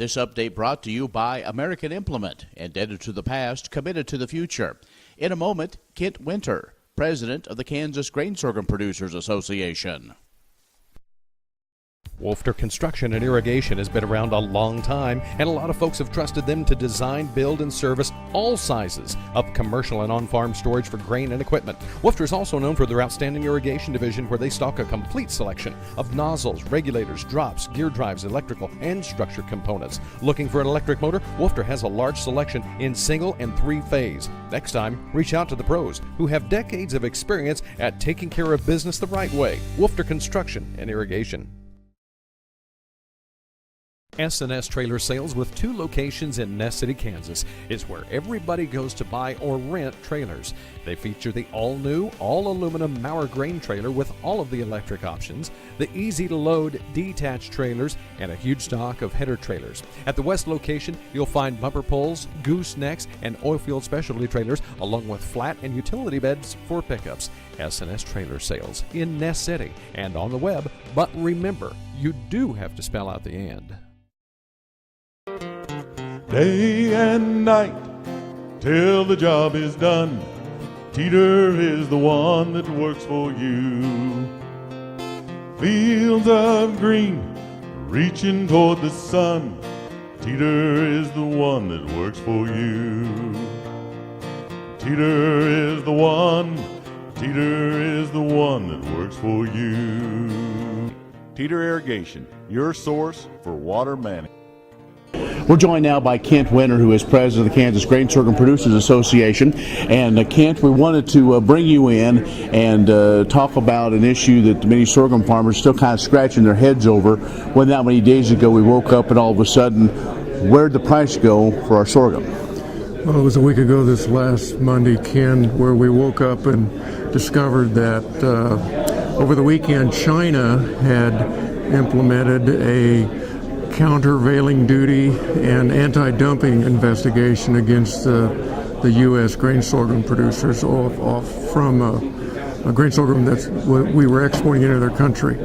This update brought to you by American Implement, indebted to the past, committed to the future. In a moment, Kent Winter, president of the Kansas Grain Sorghum Producers Association. Wulfgar Construction and Irrigation has been around a long time, and a lot of folks have trusted them to design, build, and service all sizes of commercial and on-farm storage for grain and equipment. Wulfgar is also known for their outstanding irrigation division, where they stock a complete selection of nozzles, regulators, drops, gear drives, electrical, and structure components. Looking for an electric motor? Wulfgar has a large selection in single and three-phase. Next time, reach out to the pros who have decades of experience at taking care of business the right way. Wulfgar Construction and Irrigation. SNS Trailer Sales, with 2 locations in Ness City, Kansas, is where everybody goes to buy or rent trailers. They feature the all-new, all-aluminum Mauer grain trailer with all of the electric options, the easy-to-load detached trailers, and a huge stock of header trailers. At the west location, you'll find bumper poles, goosenecks, and oilfield specialty trailers, along with flat and utility beds for pickups. SNS Trailer Sales in Ness City and on the web, but remember, you do have to spell out the end. Day and night till the job is done, Teeter is the one that works for you. Fields of green reaching toward the sun, Teeter is the one that works for you. Teeter is the one, Teeter is the one that works for you. Teeter Irrigation, your source for water management. We're joined now by Kent Winter, who is president of the Kansas Grain Sorghum Producers Association. And Kent, we wanted to bring you in and talk about an issue that many sorghum farmers are still kind of scratching their heads over. When not many days ago we woke up and all of a sudden, where'd the price go for our sorghum? Well, it was a week ago this last Monday, Ken, where we woke up and discovered that over the weekend China had implemented a countervailing duty and anti-dumping investigation against the U.S. grain sorghum producers from a grain sorghum that we were exporting into their country.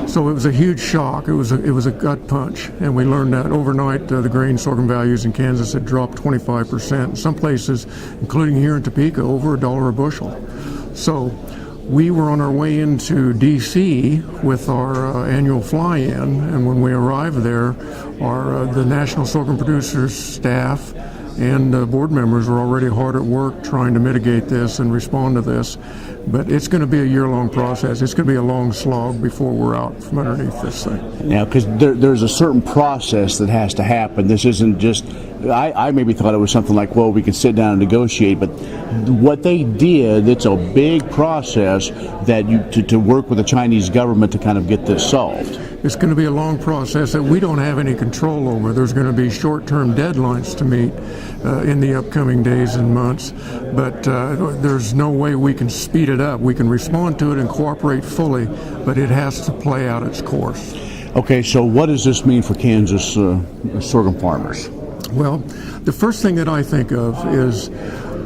So it was a huge shock. It was a gut punch, and we learned that overnight the grain sorghum values in Kansas had dropped 25%. In some places, including here in Topeka, over $1 a bushel. So we were on our way into D.C. with our annual fly-in, and when we arrived there, the National Sorghum Producers staff and board members were already hard at work trying to mitigate this and respond to this. But it's going to be a year-long process. It's going to be a long slog before we're out from underneath this thing. Yeah, because there's a certain process that has to happen. This isn't just, I maybe thought it was something like, well, we can sit down and negotiate, but what they did, it's a big process that to work with the Chinese government to kind of get this solved. It's going to be a long process that we don't have any control over. There's going to be short-term deadlines to meet in the upcoming days and months, but there's no way we can speed it up. We can respond to it and cooperate fully, but it has to play out its course. Okay, so what does this mean for Kansas sorghum farmers? Well, the first thing that I think of is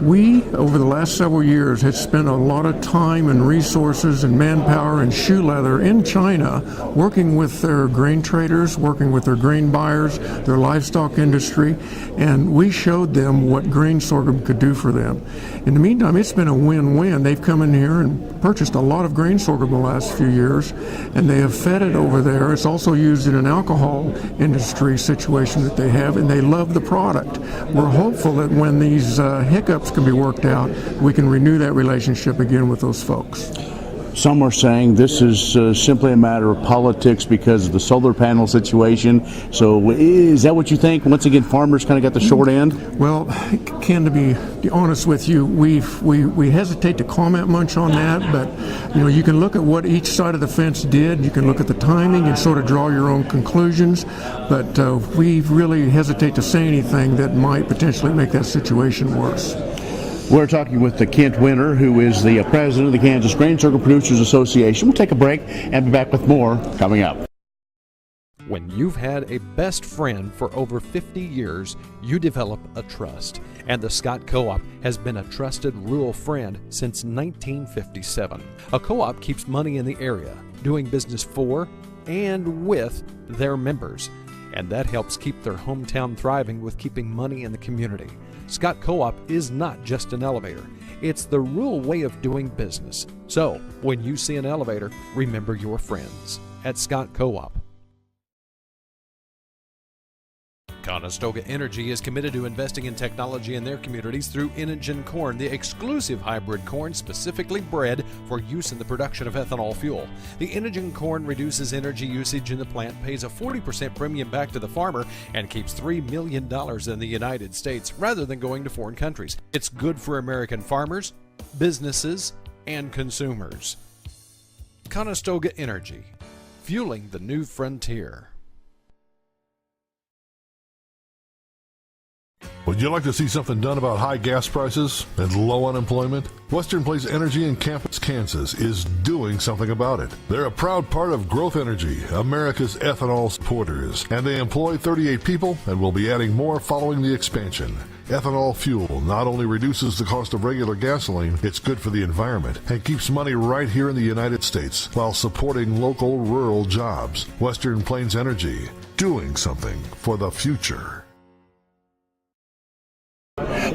we, over the last several years, had spent a lot of time and resources and manpower and shoe leather in China working with their grain traders, working with their grain buyers, their livestock industry, and we showed them what grain sorghum could do for them. In the meantime, it's been a win-win. They've come in here and purchased a lot of grain sorghum the last few years, and they have fed it over there. It's also used in an alcohol industry situation that they have, and they love the product. We're hopeful that when these hiccups can be worked out, we can renew that relationship again with those folks. Some are saying this is simply a matter of politics because of the solar panel situation. So is that what you think? Once again, farmers kind of got the short end? Well, Ken, to be honest with you, we hesitate to comment much on that, but you can look at what each side of the fence did. You can look at the timing and sort of draw your own conclusions, but we really hesitate to say anything that might potentially make that situation worse. We're talking with Kent Winter, who is the president of the Kansas Grain Sorghum Producers Association. We'll take a break and be back with more coming up. When you've had a best friend for over 50 years, you develop a trust. And the Scott Co-op has been a trusted rural friend since 1957. A co-op keeps money in the area, doing business for and with their members. and that helps keep their hometown thriving with keeping money in the community. Scott Co-op is not just an elevator. It's the rural way of doing business. So, when you see an elevator, remember your friends at Scott Co-op. Conestoga Energy is committed to investing in technology in their communities through Irrigation corn, the exclusive hybrid corn specifically bred for use in the production of ethanol fuel. The Irrigation corn reduces energy usage in the plant, pays a 40% premium back to the farmer, and keeps $3 million in the United States rather than going to foreign countries. It's good for American farmers, businesses, and consumers. Conestoga Energy, fueling the new frontier. Would you like to see something done about high gas prices and low unemployment? Western Plains Energy in Campus, Kansas is doing something about it. They're a proud part of Growth Energy, America's ethanol supporters, and they employ 38 people and will be adding more following the expansion. Ethanol fuel not only reduces the cost of regular gasoline, it's good for the environment and keeps money right here in the United States while supporting local rural jobs. Western Plains Energy, doing something for the future.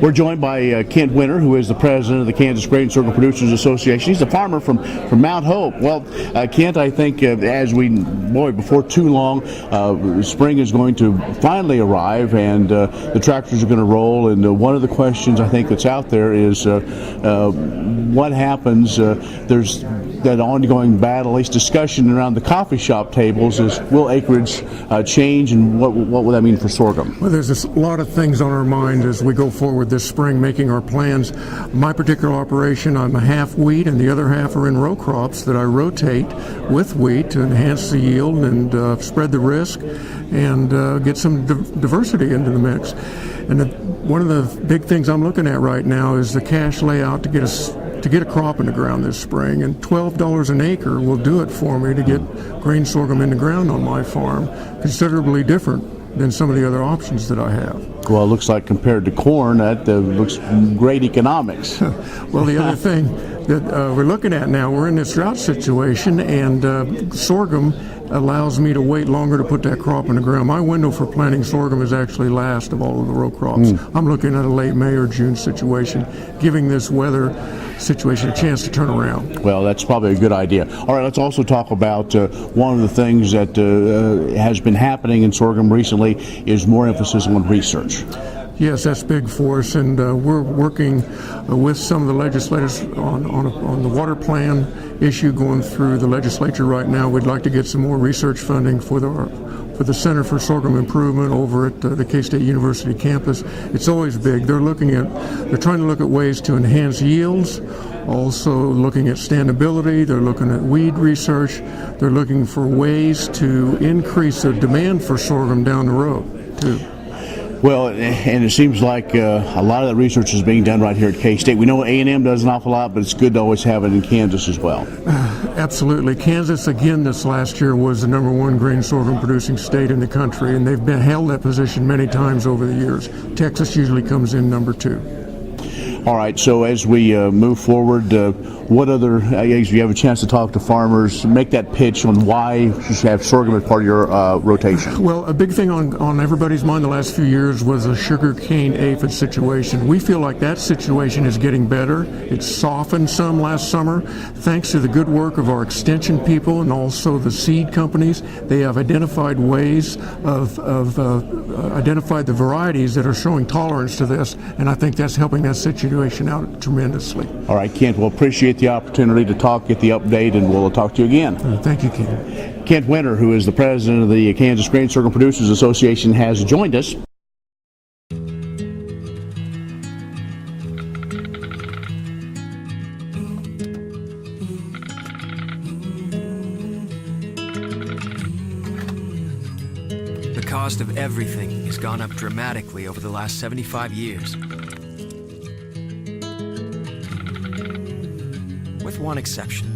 We're joined by Kent Winter, who is the president of the Kansas Grain Sorghum Producers Association. He's a farmer from Mount Hope. Well, Kent, I think before too long, spring is going to finally arrive, and the tractors are going to roll. And one of the questions I think that's out there is what happens? There's that ongoing battle, at least discussion around the coffee shop tables, is will acreage change, and what will that mean for sorghum? Well, there's a lot of things on our mind as we go forward this spring, making our plans. My particular operation, I'm a half wheat, and the other half are in row crops that I rotate with wheat to enhance the yield and spread the risk and get some diversity into the mix. And one of the big things I'm looking at right now is the cash layout to get a crop in the ground this spring, and $12 an acre will do it for me to get grain sorghum in the ground on my farm, considerably different than some of the other options that I have. Well, it looks like compared to corn, that looks great economics. Well, the other thing that we're looking at now, we're in this drought situation, and sorghum allows me to wait longer to put that crop in the ground. My window for planting sorghum is actually last of all of the row crops. I'm looking at a late May or June situation, giving this weather situation a chance to turn around. Well, that's probably a good idea. All right, let's also talk about one of the things that has been happening in sorghum recently is more emphasis on research. Yes, that's big for us, and we're working with some of the legislators on the water plan issue going through the legislature right now. We'd like to get some more research funding for the Center for Sorghum Improvement over at the K-State University campus. It's always big. They're trying to look at ways to enhance yields, also looking at standability. They're looking at weed research. They're looking for ways to increase the demand for sorghum down the road, too. Well, and it seems like a lot of that research is being done right here at K-State. We know A&M does an awful lot, but it's good to always have it in Kansas as well. Absolutely. Kansas, again, this last year was the #1 grain sorghum producing state in the country, and they've held that position many times over the years. Texas usually comes in #2. All right, so as we move forward, what other, as you have a chance to talk to farmers, make that pitch on why you should have sorghum as part of your rotation? Well, a big thing on everybody's mind the last few years was a sugar cane aphid situation. We feel like that situation is getting better. It's softened some last summer thanks to the good work of our extension people and also the seed companies. They have identified ways identified the varieties that are showing tolerance to this, and I think that's helping that situation out tremendously. All right, Kent, we'll appreciate the opportunity to talk, get the update, and we'll talk to you again. Thank you, Ken. Kent Winter, who is the president of the Kansas Grain Sorghum Producers Association, has joined us. The cost of everything has gone up dramatically over the last 75 years. With one exception: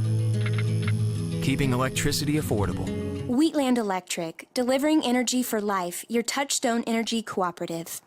keeping electricity affordable. Wheatland Electric, delivering energy for life, your Touchstone Energy Cooperative.